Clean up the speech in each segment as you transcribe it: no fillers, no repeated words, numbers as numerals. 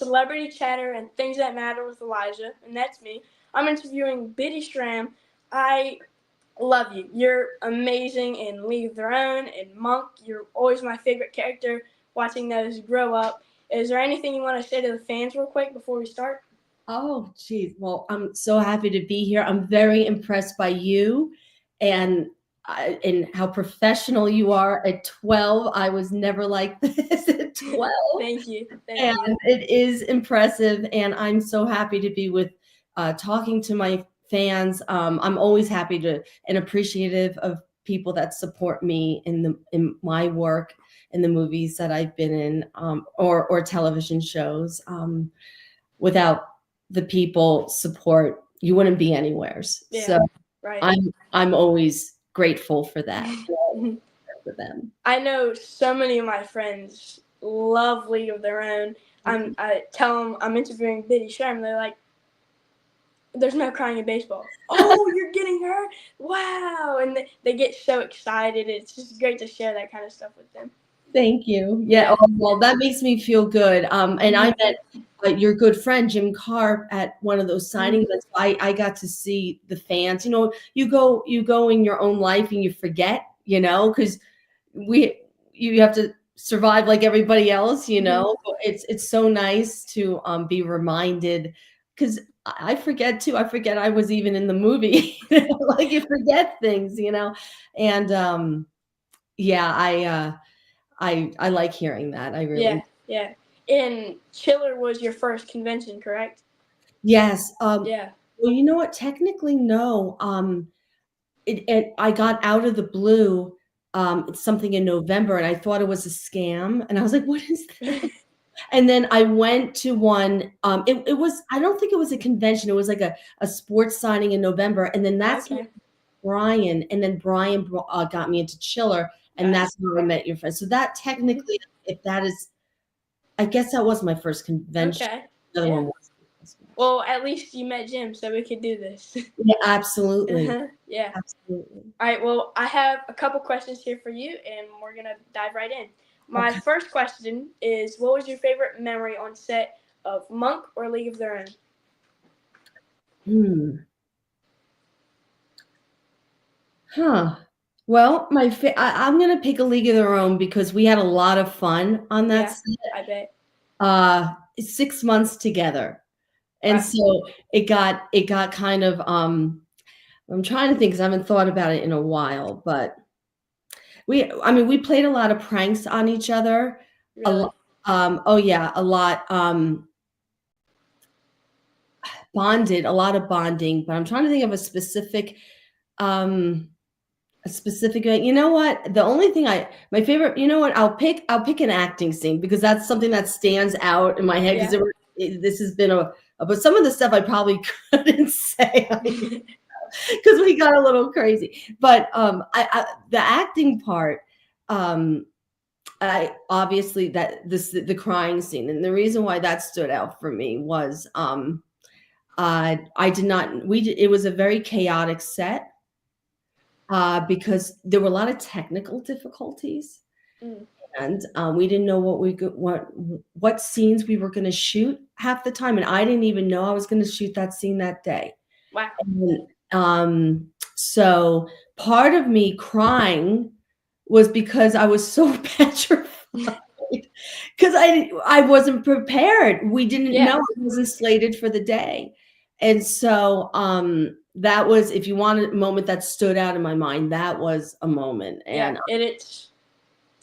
Celebrity Chatter and Things That Matter with Elijah, and that's me. I'm interviewing Biddy Schram. I love you. You're amazing in League of Their Own and Monk. You're always my favorite character, watching those grow up. Is there anything you want to say to the fans real quick before we start? Oh, geez. Well, I'm so happy to be here. I'm very impressed by you and and how professional you are at 12. I was never like this at 12. Thank you. Thank And you. it is impressive. And I'm so happy to be with talking to my fans. I'm always happy to and appreciative of people that support me in my work in the movies that I've been in or television shows. Without the people support, you wouldn't be anywheres. Yeah, so right. I'm always grateful for that for them. I know so many of my friends love League of Their Own. I tell them I'm interviewing Biddy Sharm. They're like, "There's no crying in baseball." Oh, you're getting hurt! Wow! And they get so excited. It's just great to share that kind of stuff with them. Thank you. Yeah. Oh, well, that makes me feel good. And I met your good friend Jim Carp at one of those signing events. I got to see the fans. You go in your own life and you forget, because you have to survive like everybody else. It's so nice to be reminded, because I forget too. I forget I was even in the movie. Like you forget things, and yeah, I like hearing that. I really. Yeah. And Chiller was your first convention, correct? Yes. Yeah. Well, you know what? Technically, no. I got out of the blue. It's something in November, and I thought it was a scam, and I was like, "What is that?" And then I went to one. It was. I don't think it was a convention. It was like a sports signing in November, and then that's when Brian, and then Brian got me into Chiller. And that's where I met your friend. So that technically, if that is, I guess that was my first convention. Okay. The other one was. Well, at least you met Jim, so we could do this. Yeah, absolutely. Yeah. Absolutely. All right. Well, I have a couple questions here for you, and we're gonna dive right in. My first question is, what was your favorite memory on set of Monk or League of Their Own? Huh. Well, I'm gonna pick A League of Their Own because we had a lot of fun on that set. I bet. 6 months together, and so it got kind of. I'm trying to think because I haven't thought about it in a while, but we played a lot of pranks on each other. Really? Oh yeah, a lot. Bonded, a lot of bonding, but I'm trying to think of a specific. You know what? The only thing my favorite, you know what? I'll pick an acting scene because that's something that stands out in my head because this has been but some of the stuff I probably couldn't say because we got a little crazy. But the acting part, I obviously the crying scene, and the reason why that stood out for me was it was a very chaotic set. Because there were a lot of technical difficulties, and we didn't know what scenes we were going to shoot half the time, and I didn't even know I was going to shoot that scene that day. Wow. And, so part of me crying was because I was so petrified because I wasn't prepared. We didn't know it wasn't slated for the day, and so that was, if you want a moment that stood out in my mind, that was a moment. And it's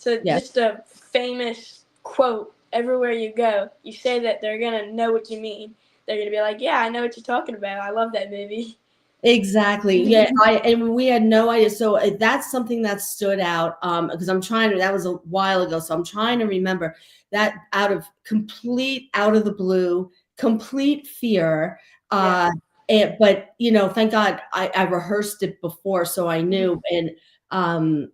just a famous quote. Everywhere you go, you say that, they're gonna know what you mean. They're gonna be like, "Yeah, I know what you're talking about. I love that movie." Exactly. Yeah, and we had no idea. So that's something that stood out because that was a while ago, so I'm trying to remember that out of the blue, complete fear. But thank God I rehearsed it before, so I knew. And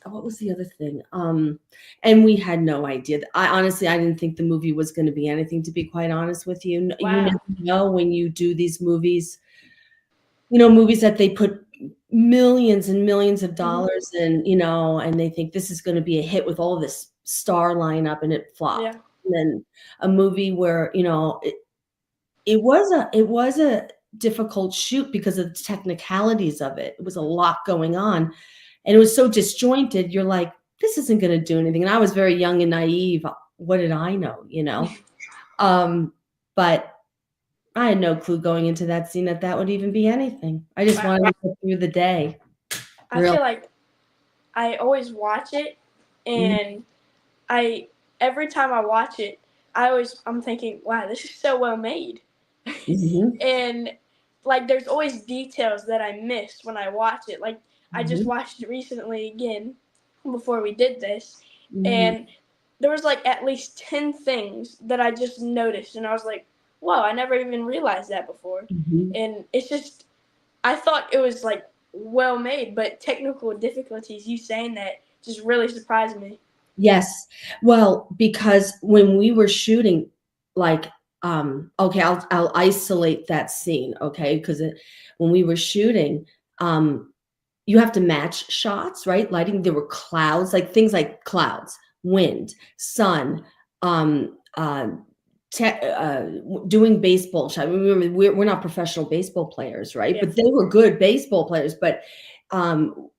what was the other thing? And we had no idea. I didn't think the movie was going to be anything, to be quite honest with you. Wow. You never know when you do these movies. Movies that they put millions and millions of dollars in, and they think this is going to be a hit with all this star lineup, and it flopped. and a movie where, it was a difficult shoot because of the technicalities of it. It was a lot going on, and it was so disjointed. You're like, this isn't going to do anything. And I was very young and naive. What did I know? But I had no clue going into that scene that would even be anything. I just Wow. wanted to get through the day. I Real. feel like I always watch it, Mhm, and I every time I watch it, I'm thinking, wow, this is so well made. mhm, And like there's always details that I miss when I watch it. Like I just mhm, watched it recently again before we did this, mhm, and there was like at least 10 things that I just noticed, and I was like, whoa, I never even realized that before. mhm. And it's just I thought it was like well made, but technical difficulties, you saying that just really surprised me. Yes. Well, because when we were shooting, like, okay, I'll isolate that scene, okay? Because when we were shooting, um, you have to match shots, right? Lighting, there were clouds, like things like clouds, wind, sun, um, doing baseball shots. Remember, we're not professional baseball players, right? Yeah. But they were good baseball players. But um,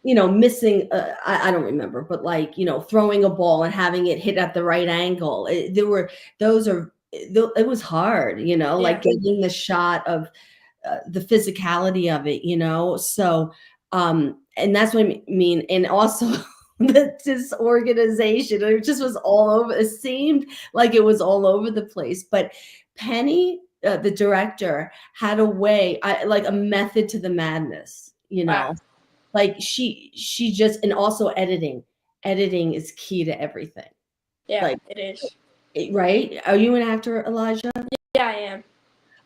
missing, I don't remember, but like, throwing a ball and having it hit at the right angle. It was hard, like Yeah. getting the shot of the physicality of it, So, and that's what I mean. And also the disorganization, it just was all over. It seemed like it was all over the place. But Penny, the director, had a way, like a method to the madness, Wow. like she just, and also editing is key to everything, Yeah, like, it is. right? Are you an actor, Elijah? Yeah, I am.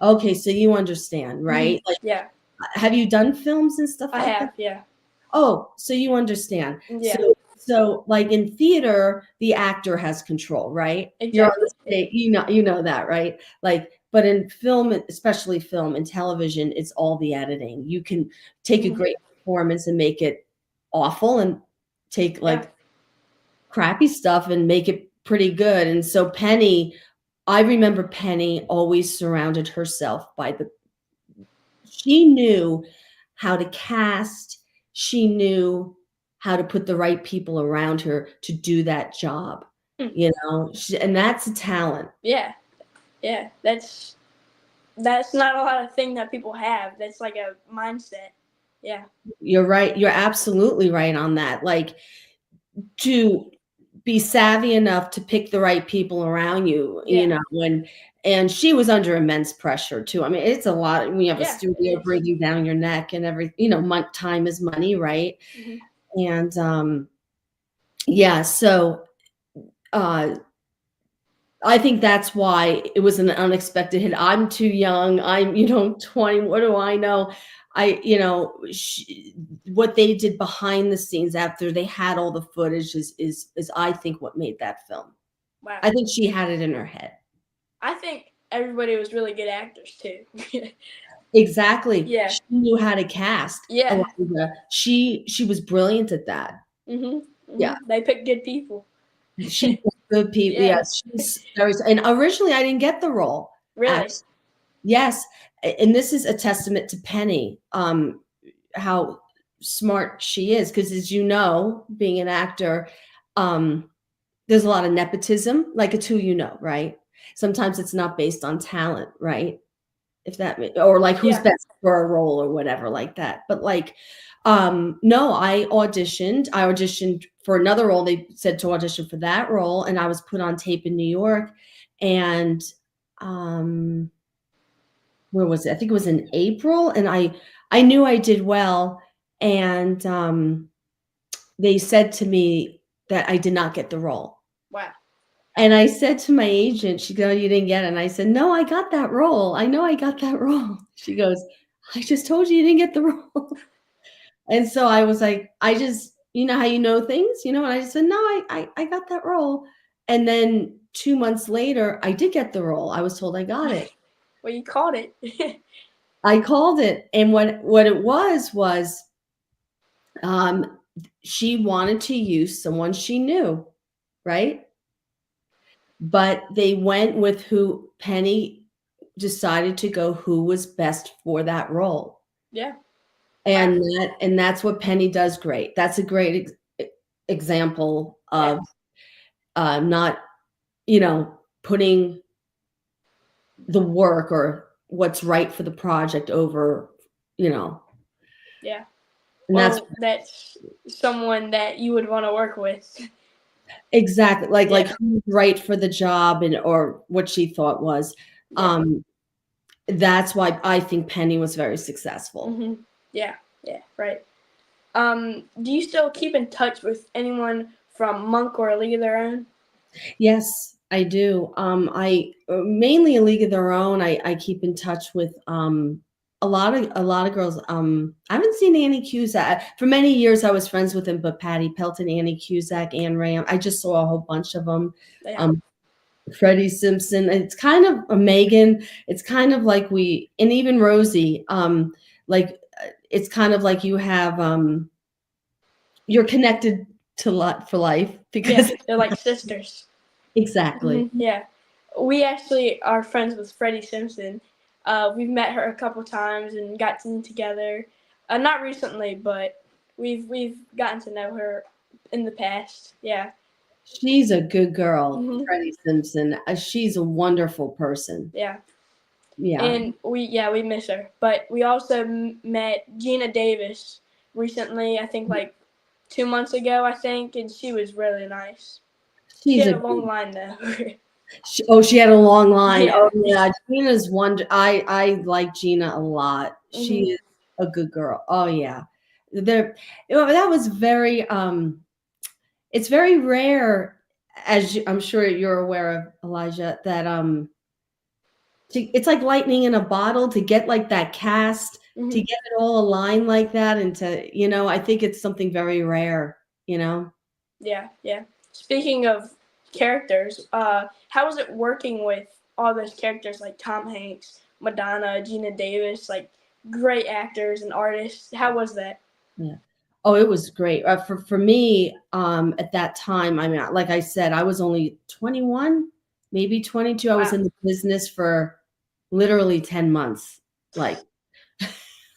Okay, so you understand, right? Like, Yeah, have you done films and stuff I like that? have. Yeah. Oh, so you understand. Yeah. So like in theater, the actor has control, right? You're on the Exactly. stage, you know that, right? Like, but in film, especially film and television, it's all the editing. You can take a Mhm. great performance and make it awful, and take Yeah. like crappy stuff and make it pretty good. And so Penny, I remember Penny always surrounded herself by she knew how to cast, she knew how to put the right people around her to do that job, Mm. and that's a talent. Yeah. Yeah. That's not a lot of thing that people have. That's like a mindset. Yeah. You're right. You're absolutely right on that. Like, to be savvy enough to pick the right people around you, Yeah. and she was under immense pressure too. I mean, it's a lot when you have a Yeah. It studio is. breathing down your neck and time is money, right? Mhm. And yeah, so uh I think that's why it was an unexpected hit. I'm too young. I'm, 20. What do I know? What they did behind the scenes after they had all the footage is I think what made that film. Wow. I think she had it in her head. I think everybody was really good actors too. Exactly. Yeah. She knew how to cast. Yeah. Eliza. She was brilliant at that. Mhm. Yeah. Mhm. They picked good people. She picked good people. Yeah. Yes, she's very, and originally I didn't get the role. Really. Actually, yes, and this is a testament to Penny, how smart she is. Because as you know, being an actor, um, there's a lot of nepotism. Like, it's who you know, right? Sometimes it's not based on talent, right? If that or like who's Yeah. best for a role or whatever like that. But like, no, I auditioned for another role. They said to audition for that role, and I was put on tape in New York. And um where was it? I think it was in April, and I knew I did well. And they said to me that I did not get the role. Wow. And I said to my agent, she goes, "You didn't get it." And I said, "No, I got that role. I know I got that role." She goes, "I just told you you didn't get the role." And so I was like, I just, how you know things, and I just said, "No, I got that role." And then 2 months later, I did get the role. I was told I got it. Well, you called it. I called it. And what it was, um, she wanted to use someone she knew, right? but they went with who Penny decided to go who was best for that role. Yeah. Wow. And that's what Penny does great. That's a great example Yeah. of not, you know, putting the work or what's right for the project over, you know, Yeah. and that's Well, that's someone that you would want to work with. exactly like Yeah. who's right for the job and or what she thought was. Yeah. Um, that's why I think Penny was very successful. Mhm. Yeah. Yeah. Right. Do you still keep in touch with anyone from Monk or A League of Their Own? Yes, I do. I mainly A League of Their Own. I keep in touch with a lot of girls. I haven't seen Annie Cusack for many years. I was friends with him, but Patty Pelton, Annie Cusack, Anne Ram. I just saw a whole bunch of them. Yeah. Um, Freddie Simpson. It's kind of a Megan. It's kind of like we and even Rosie. Like it's kind of like you have you're connected to lot for life Yeah. because They're like sisters. exactly. Yeah. We actually are friends with Freddie Simpson. We've met her a couple times and gotten together. Not recently, but we've gotten to know her in the past. Yeah. She's a good girl, Hmm. Freddie Simpson. She's a wonderful person. Yeah. Yeah. And we miss her. But we also met Gina Davis recently. I think like 2 months ago. I think, and she was really nice. She She's had a a long good line though. she had a long line. Yeah. Oh yeah, Gina's wonder. I like Gina a lot. She Hmm. is a good girl. Oh yeah. There that was very it's very rare as I'm sure you're aware of Elijah that it's like lightning in a bottle to get like that cast to Hmm. get it all aligned like that and to I think it's something very rare, you know. Yeah, yeah. Speaking of characters, how was it working with all those characters like Tom Hanks, Madonna, Gina Davis, like great actors and artists? How was that? Yeah. Oh, it was great. For me, at that time, I mean, like I said, I was only 21, maybe 22. I was Wow. in the business for literally 10 months. Like,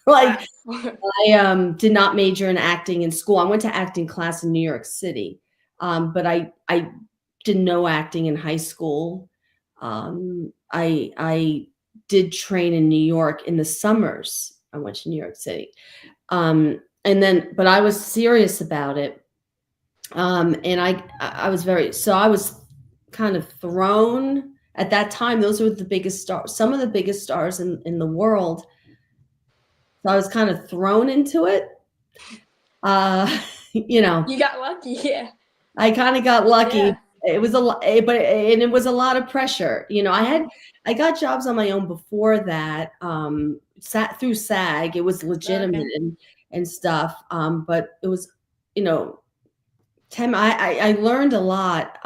Wow. like I did not major in acting in school. I went to acting class in New York City, but I did no acting in high school. I did train in New York in the summers. I went to New York City. And then, but I was serious about it. And I was so I was kind of thrown at that time. Those were the biggest stars, some of the biggest stars in the world. So I was kind of thrown into it. Uh, you know, You got lucky, yeah. I kind of got lucky. Yeah. It was a lot, but and it was a lot of pressure. I got jobs on my own before that. Sat through SAG, it was legitimate Okay. and stuff. But it was, you know, Tim, I learned a lot.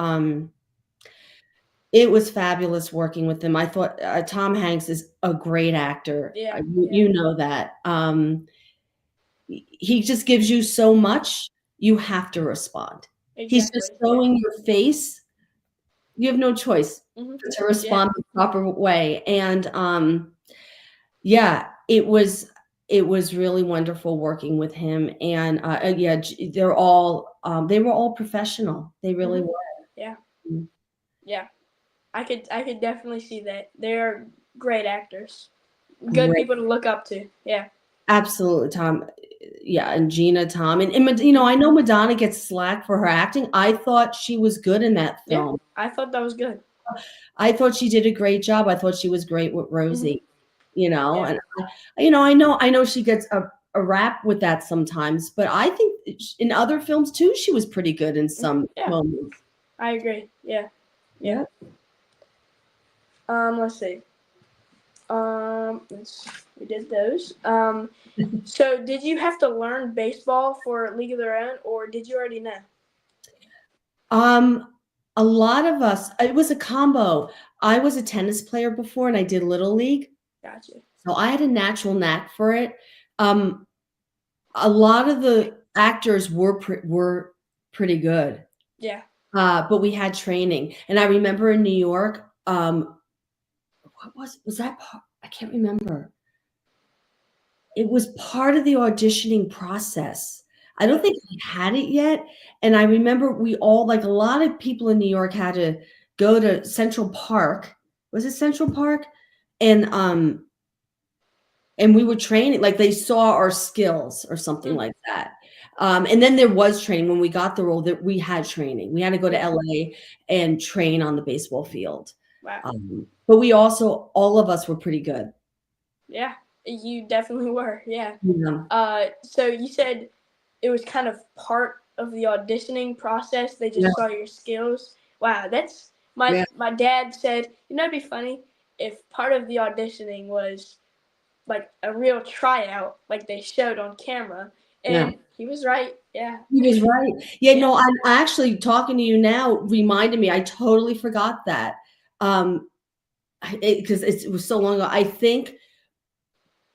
It was fabulous working with him. I thought Tom Hanks is a great actor. Yeah, yeah. You know that. He just gives you so much. You have to respond. He's Exactly. just Yeah. showing your face. You have no choice Hmm. to Yeah. respond the proper way. And yeah, it was really wonderful working with him. And yeah, they were all professional. They really Hmm. were. Yeah. Mm, Yeah. I could definitely see that. They're great actors. Good great. people to look up to. Yeah. Absolutely, Tom. Yeah, and Gina, Tom, and Hmm. I know Madonna gets slack for her acting. I thought she was good in that Yeah. film. I thought that was good. I thought she did a great job. I thought she was great with Hmm. Rosie, Yeah. and I know she gets a rap with that sometimes, but I think in other films too, she was pretty good in Hmm. some Yeah. moments. I agree. Yeah. Yeah. Yeah. Let's see. We did those. So did you have to learn baseball for League of Their Own, or did you already know? Um, a lot of us, it was a combo. I was a tennis player before and I did Little League. Gotcha. So I had a natural knack for it. Um, a lot of the actors were pretty good. Yeah. But we had training, and I remember in New York, what was that part? I can't remember. It was part of the auditioning process. I don't think we had it yet, and I remember we all, like, a lot of people in New York had to go to Central Park. Was it Central Park? And, and we were training, like, they saw our skills or something like that. And then there was training when we got the role, that we had training. We had to go to LA and train on the baseball field. Wow. But we also, all of us were pretty good. Yeah, you definitely were. Yeah. Yeah. So you said it was kind of part of the auditioning process. They Yeah. just saw your skills. Wow, that's Yeah. my dad said, it'd be funny if part of the auditioning was like a real tryout, like they showed on camera. Yeah. And he was right. Yeah. He was right. Yeah, Yeah. no, I'm actually talking to you now reminded me. I totally forgot that. Because it was so long ago. I think,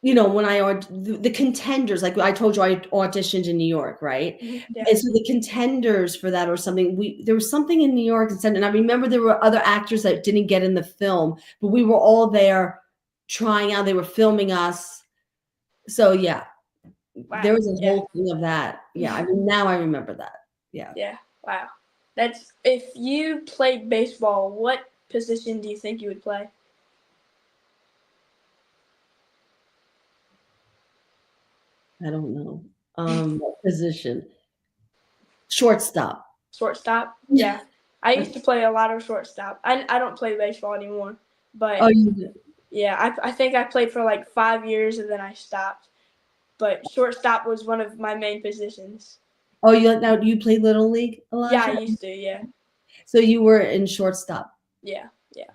when the contenders, like I told you, I auditioned in New York, right? Yeah. And so the contenders for that or something, there was something in New York, and I remember there were other actors that didn't get in the film, but we were all there trying out. They were filming us. So yeah, Wow. there was a Yeah. whole thing of that. Yeah, I mean, now I remember that. Yeah. Yeah. Wow. That's if you played baseball, what position do you think you would play? I don't know. What position? Shortstop. Shortstop? Yeah. I used to play a lot of shortstop. I don't play baseball anymore, Oh, but you did. yeah, I think I played for like 5 years and then I stopped. But shortstop was one of my main positions. Oh, you played Little League, Yeah, I Elijah? used to. Yeah. So you were in shortstop. Yeah. Yeah.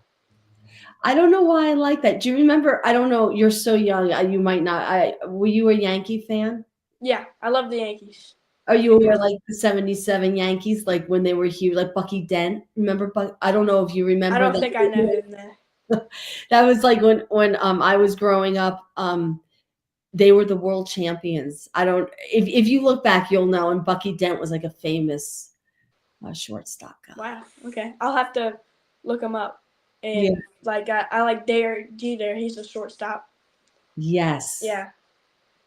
I don't know why I like that. Do you remember? I don't know. You're so young. You might not. Were you a Yankee fan? Yeah. I love the Yankees. Or I you think were it's like the '77 Yankees, like when they were huge, like Bucky Dent. Remember I don't know if you I remember don't think I know that. him there. That was like when I was growing up. They were the world champions. I don't. If you look back, you'll know. And Bucky Dent was like a famous shortstop guy. Wow. Okay. I'll have to look him up. Yeah. And like I like Derek Jeter. He's a shortstop. Yes. Yeah.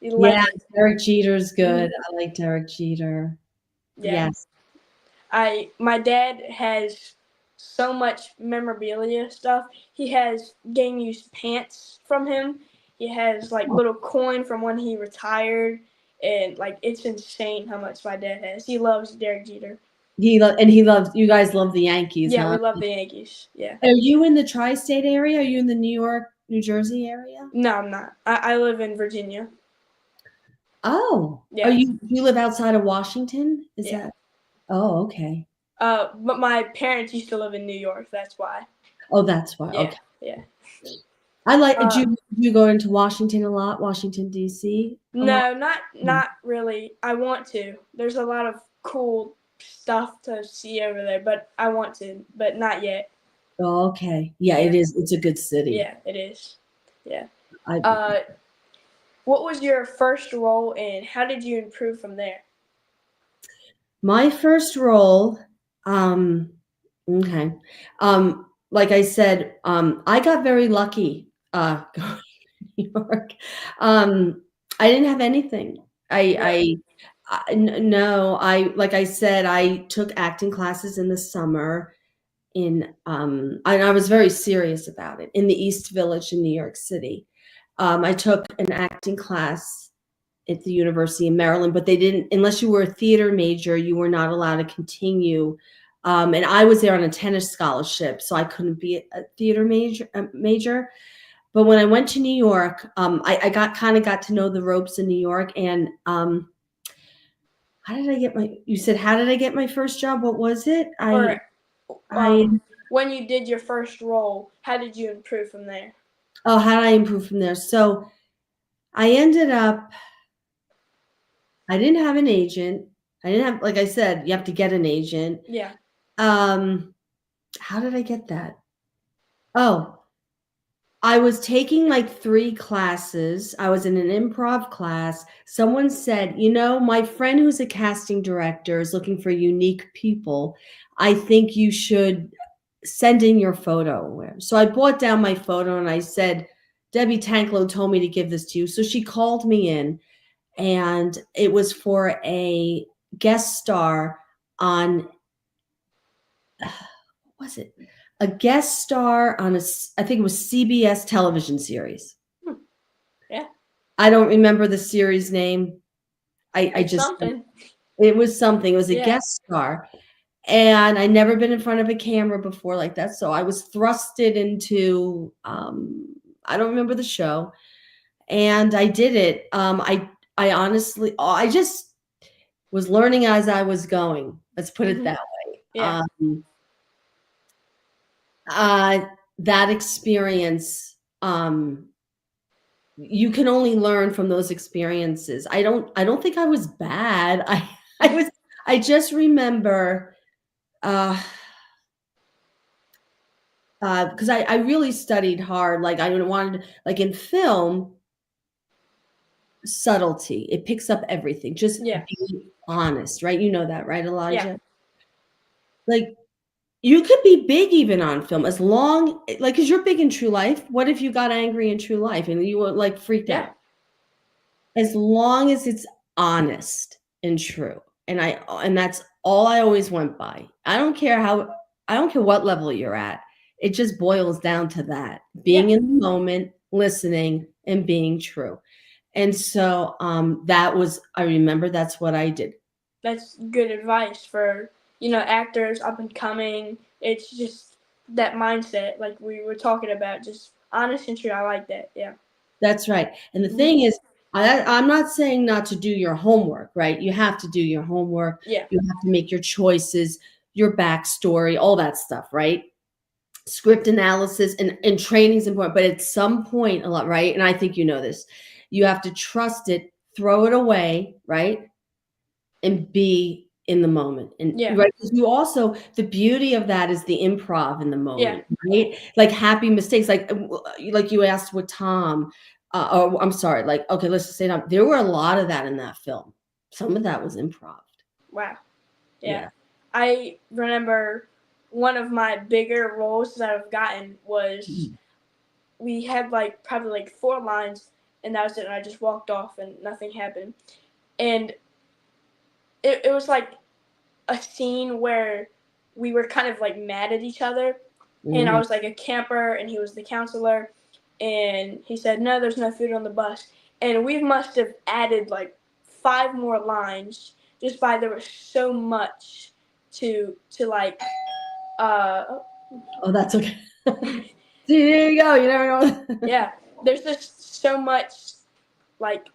Yeah. Legend. Derek Jeter's good. Mhm. I like Derek Jeter. Yeah. Yes. My dad has so much memorabilia stuff. He has game used pants from him. He has like little coin from when he retired, and like it's insane how much my dad has. He loves Derek Jeter. He loves you guys love the Yankees, Yeah, we huh? love the Yankees. Yeah. Are you in the tri-state area? Are you in the New York, New Jersey area? No, I'm not. I live in Virginia. Oh, Yeah. you live outside of Washington? Is Yeah. that? Oh, okay. But my parents used to live in New York. That's why. Oh, that's why. Yeah. Okay. Yeah. I like. Uh, Do you go into Washington a lot? Washington D.C. a lot? No, not really. I want to. There's a lot of cool stuff to see over there, but I want to, but not yet. Oh, okay. Yeah, Yeah. it is. It's a good city. Yeah, it is. Yeah. I Uh, what was your first role and how did you improve from there? My first role, okay. Like I said, I got very lucky going to New York. I didn't have anything. Really? No, like I said, I took acting classes in the summer and I was very serious about it in the East Village in New York City. I took an acting class at the University of Maryland, but they didn't, unless you were a theater major, you were not allowed to continue. And I was there on a tennis scholarship, so I couldn't be a theater major. But when I went to New York, I got to know the ropes in New York. And how did I get you said, how did I get my first job? What was it? Or I, when you did your first role, how did you improve from there? oh, how did I improve from there? So I ended up, I didn't have an agent. I didn't have, like I said, you have to get an agent. Yeah. How did I get that? Oh, I was taking like 3 classes. I was in an improv class. Someone said, my friend who's a casting director is looking for unique people. I think you should send in your photo." So I brought down my photo and I said, "Debbie Tanklow told me to give this to you." So she called me in, and it was for a guest star on, what was it? A guest star on I think it was CBS television series. Yeah. I don't remember the series name. I It's just, something. it was something. It was a Yeah. guest star. And I never been in front of a camera before like that. So I was thrusted into, I don't remember the show. And I did it. I honestly, I just was learning as I was going. Let's put it that way. Yeah. Uh, that experience, you can only learn from those experiences. I don't think I was bad. I just remember, because I really studied hard. Like I wanted, like in film, subtlety. It picks up everything. Just Yeah. be honest, right? You know that, right, Elijah? Yeah. Like you could be big even on film as long, like, because you're big in true life. What if you got angry in true life and you were like freaked Yeah. out? As long as it's honest and true. And that's all I always went by. I don't care what level you're at. It just boils down to that. Yeah. Being in the moment, listening, and being true. And so I remember that's what I did. That's good advice for, actors up and coming. It's just that mindset, like we were talking about, just honest and true. I like that. Yeah. That's right. And the thing is, I'm not saying not to do your homework, right? You have to do your homework. Yeah. You have to make your choices, your backstory, all that stuff, right? Script analysis and training is important, but at some point, a lot, right? And I think you know this, you have to trust it, throw it away, right? And be in the moment. And Yeah. right, because you also, the beauty of that is the improv in the Yeah. moment, right? Like happy mistakes, like you asked with Tom, or I'm sorry, like, okay, let's just say Tom, there were a lot of that in that film. Some of that was improv. Wow. Yeah. Yeah. I remember one of my bigger roles that I've gotten was we had like probably like 4 lines, and that was it. And I just walked off and nothing happened. And it was like a scene where we were kind of like mad at each other. And I Mhm. was like a camper and he was the counselor. And he said, "No, there's no food on the bus." And we must have added like 5 more lines just by there was so much to like Oh, that's okay. There you go. You never know. yeah, there's just so much like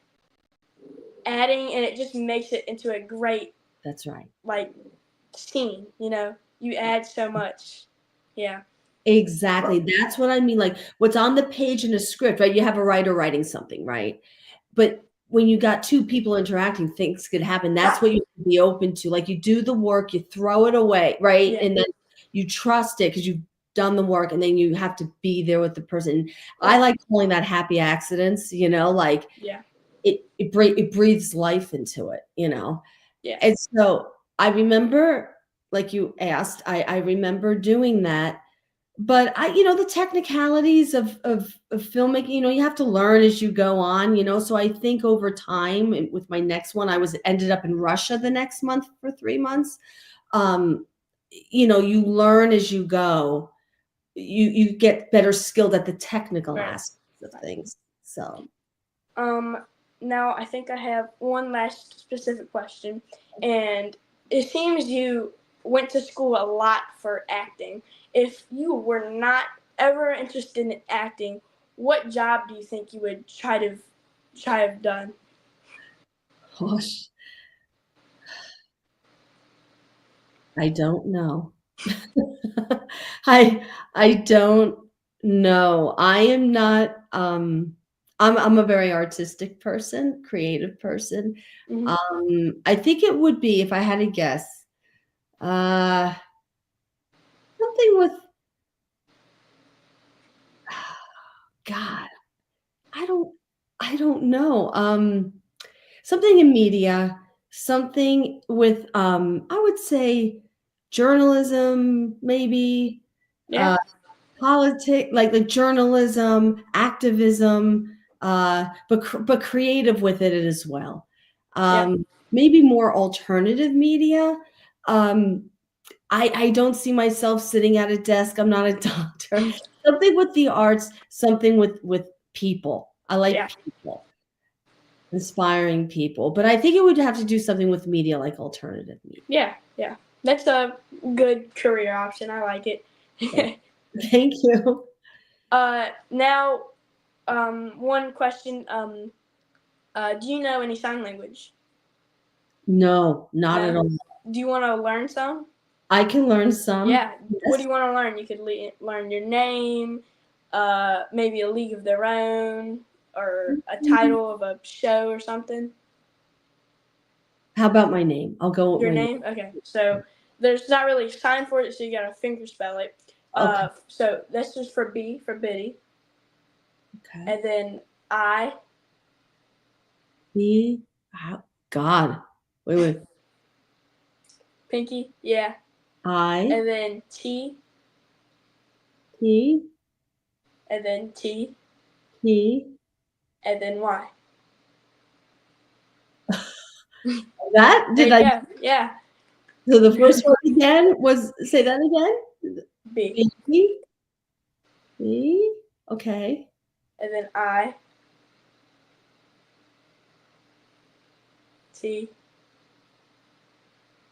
adding, and it just makes it into a great That's right. like scene. You add so much. Yeah. Exactly. That's what I mean. Like what's on the page in a script, right? You have a writer writing something, right? But when you got 2 people interacting, things could happen. That's what you should be open to. Like you do the work, you throw it away, right? Yeah. And then you trust it because you've done the work, and then you have to be there with the person. I like calling that happy accidents, like Yeah. it breathes life into it, Yeah. And so I remember, like you asked, I remember doing that. But the technicalities of filmmaking, you have to learn as you go on, so I think over time, and with my next one, ended up in Russia the next month for 3 months. um you learn as you go. You get better skilled at the technical Right. aspects of things. So Um, Now I think I have one last specific question, and it seems you went to school a lot for acting. If you were not ever interested in acting, what job do you think you would try to have done? gosh, I don't know. I don't know. I am not I'm a very artistic person, creative person. Mm-hmm. I think it would be, if I had to guess, uh something with God, I don't I don't know. Something in media, something with I would say journalism, maybe Yeah, uh politics, like journalism, activism, but creative with it as well. yeah, Maybe more alternative media. Um, I don't see myself sitting at a desk. I'm not a doctor. Something with the arts, something with people. I like yeah, people, inspiring people. But I think it would have to do something with media, like alternative media. yeah, yeah. That's a good career option. I like Okay. it. Thank you. Now, one question. Do you know any sign language? No, not at No. all. Do you want to learn some? I can learn some. Yeah. What do Yes. you want to learn? You could learn your name, maybe a league of their own, or a title of a show or something. How about my name? I'll go with Your my name. name? Okay. So there's not really a sign for it, so you gotta finger spell it. Okay. So this is for B for Biddy, Okay. and then I, B. God. Wait. Pinky, yeah, I. and then T, T. and then T, T. and then Y. That There did you I? go. Yeah. So the first one again was, say that again. B, B. B. Okay. and then I, T,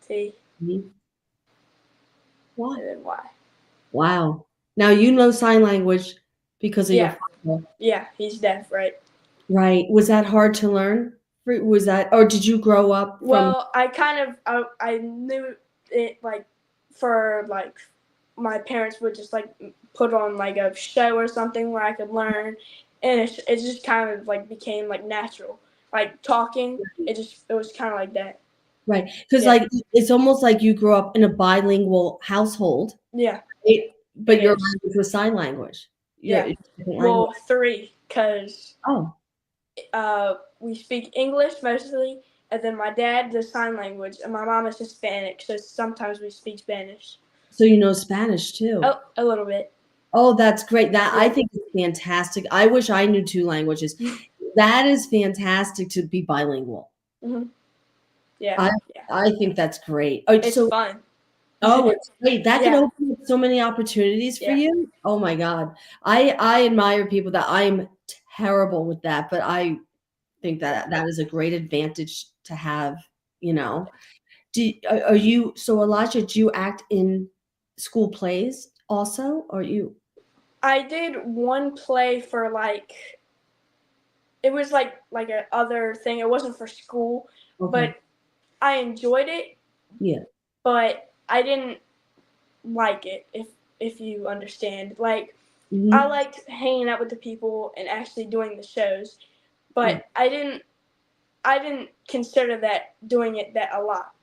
T, B. What? and then Y. Wow. Now you know sign language because of your Yeah, father. yeah. He's deaf, right? Right. Was that hard to learn? Was that, or did you grow up from? Well, I kind of I knew it like for like my parents would just like put on like a show or something where I could learn, and it just kind of like became like natural, like talking. It was kind of like that. Right. Because Yeah, like it's almost like you grew up in a bilingual household, yeah, but it your is. language was sign language. Your Yeah, it's a different language. well, three because Oh, we speak English mostly, and then my dad does sign language, and my mom is Hispanic, so sometimes we speak Spanish. so you know Spanish too. Oh, a little bit. Oh, that's great. That I Yeah. think is fantastic. I wish I knew two languages. That is fantastic to be bilingual. Hmm. Yeah, I yeah. I think that's great. Oh, It's so fun. oh, it's great. That could Yeah, open up so many opportunities for yeah. you. Oh my God. I admire people that I'm terrible with that, but I think that that is a great advantage to have, you know. Are you so Elijah, do you act in school plays also? Or you I did one play for like it was like a other thing. It wasn't for school, okay. but I enjoyed it, Yeah. but I didn't like it if you understand. Like I Mhm. liked hanging out with the people and actually doing the shows, Yeah. but I didn't consider that doing it that a lot.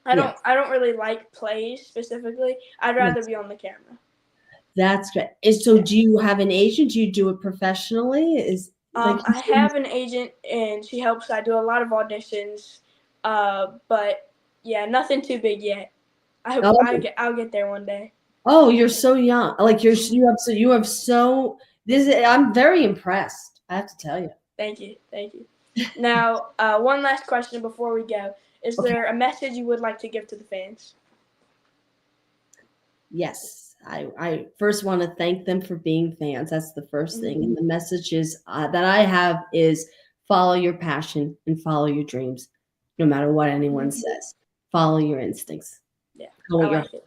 Yes. I don't really like plays specifically. I'd rather Yes. be on the camera. That's great. So Yeah. do you have an agent? Do you do it professionally? Is like I have an agent and she helps. I do a lot of auditions, but yeah, nothing too big yet. I hope oh, I'll get there one day. oh, you're so young. Like you have so this is, I'm very impressed. I have to tell you. Thank you, thank you. Now, one last question before we go: is Okay. there a message you would like to give to the fans? Yes. I first want to thank them for being fans. That's the first Mm-hmm. thing. And the messages that I have is follow your passion and follow your dreams, no matter what anyone Mm-hmm. says. Follow your instincts. Yeah, Go I with your like it.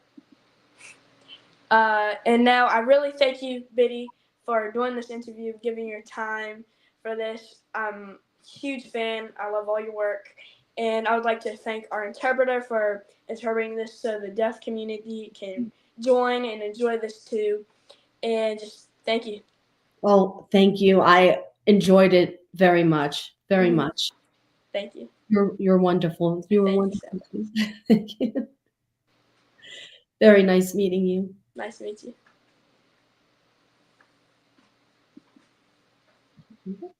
And now I really thank you, Biddy, for doing this interview, giving your time for this. I'm a huge fan. I love all your work. And I would like to thank our interpreter for interpreting this so the deaf community can join and enjoy this too. And just thank you. well, thank you. I enjoyed it very much. Very Mm-hmm. much. Thank you. You're wonderful. You were Thank you so wonderful. much. Thank you. Very nice meeting you. Nice to meet you. Mhm.